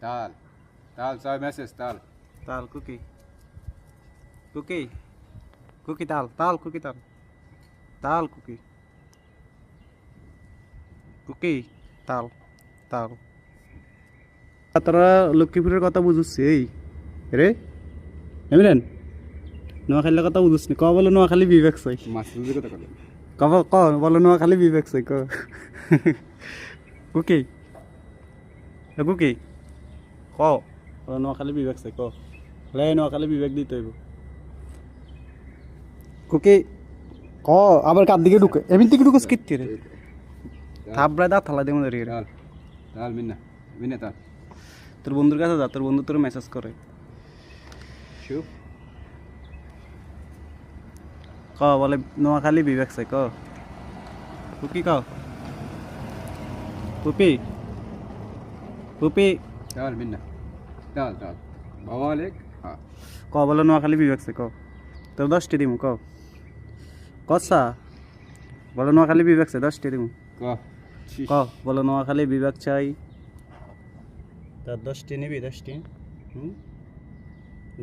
তাল তাল ছয় মেসেজ তাল তাল কুকি কুকি কুকি তাল তাল কুকি তাল তাল কুকি কুকি তাল তাল তোরা লক্ষ্মীপুরের কথা বুঝুচ্ছি এই রে এমরেন নোয়াখালীর কথা বুঝুস নি ক বলো নোয়াখালী বিবেক চাই মাসুদের কথা বলেন ক বলো নোয়াখালী বিবেক চাই ক কুকি কুকি ক নোয়াখালী বিবেক চাই ক লে নোয়াখালী বিবেক দিতে হইব কুকি ক আবার কার দিকে ঢুকে এমনি দিকে ঢুকেস কিত্তি রে থাবড়ায় দা থালা দিয়ে মধ্যে রে তাল তাল মিন্না মিন্না তাল তোর বন্ধুর কাছে যা তোর বন্ধু তোর মেসেজ করে শুভ ক বলে নোয়াখালী বিবেক চাই ক কুকি ক পুপি পুপি তাল মিন্না তাল তাল বাবা লেক হ্যাঁ ক বলে নোয়াখালী বিবেক চাই ক তোর 10টি দিমু ক কসা বলে নোয়াখালী বিবেক চাই 10টি দিমু ক ক বলে নোয়াখালী বিবেক চাই তার 10টি নিবি 10টি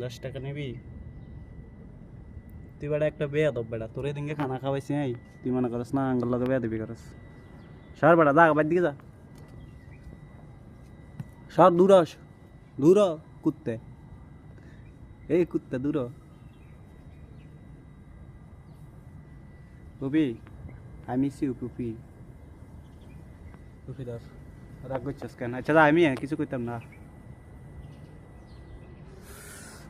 10 টাকা নিবি তুই বেটা একটা বেয়া দব বেটা তোর এদিনকে খানা খাওয়াইছি নাই তুই মনে করস না আঙ্গুল লগে বেয়া দিবি করস সর বেটা যা বাইর দিকে যা সর দূর কুত্তে এই কুত্তে দূর puppy I miss you puppy puppy Das রাগ করছিস কেন আচ্ছা দা আমি কিছু কইতাম না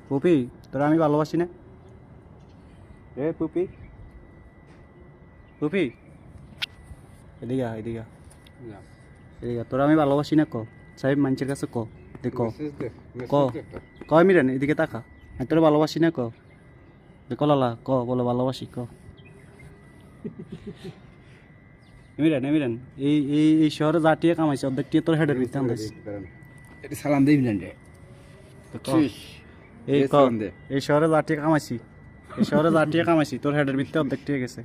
পুপি তোরা আমি ভালোবাসি না এ পুপি পুপি এদিকে এদিকে এদিকে তোরা আমি ভালোবাসি না ক সাহেব মানুষের কাছে ক দে ক ক ক মিরেন এদিকে তাকা আমি তোরা ভালোবাসি না ক দেখো লালা ক বলে ভালোবাসি ক এমিরেন এমিরেন এই এই এই শহরে জাটিয়ে কামাইছে অর্ধেক টিয়ে তোর হেডের ভিতরে আনতেছে এটা সালাম দেই মিলেন এই ক এই শহরে জাটিয়ে কামাইছি এই শহরে জাটিয়ে কামাইছি তোর হেডের ভিতরে অর্ধেক টিয়ে গেছে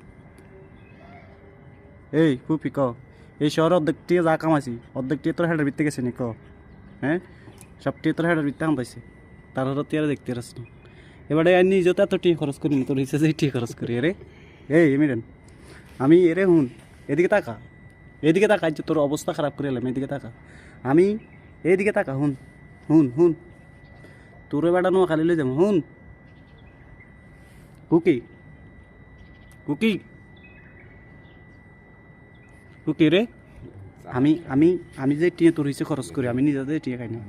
এই পুপি ক এই শহরে অর্ধেক টিয়ে যা কামাইছি অর্ধেক টিয়ে তোর হেডের ভিতরে গেছে নি ক হ্যাঁ সব টিয়ে তোর হেডের ভিতরে আনতেছে তার হলো টিয়ারে দেখতে রাস না এবারে আর নিজে তো এত টিয়ে খরচ করি না তোর হিসেবে টিয়ে খরচ করি রে এই এমিরেন আমি এরে হুন এদিকে তাকা এদিকে তাকা যে তোর অবস্থা খারাপ করে এলাম এদিকে তাকা আমি এইদিকে তাকা হুন হুন হুন তোরে বেড়া নোয়াখালী লই যাম হুন কুকি কুকি কুকি রে আমি আমি আমি যে টিয়ে তোর হিসেবে খরচ করি আমি নিজে টিয়ে খাই না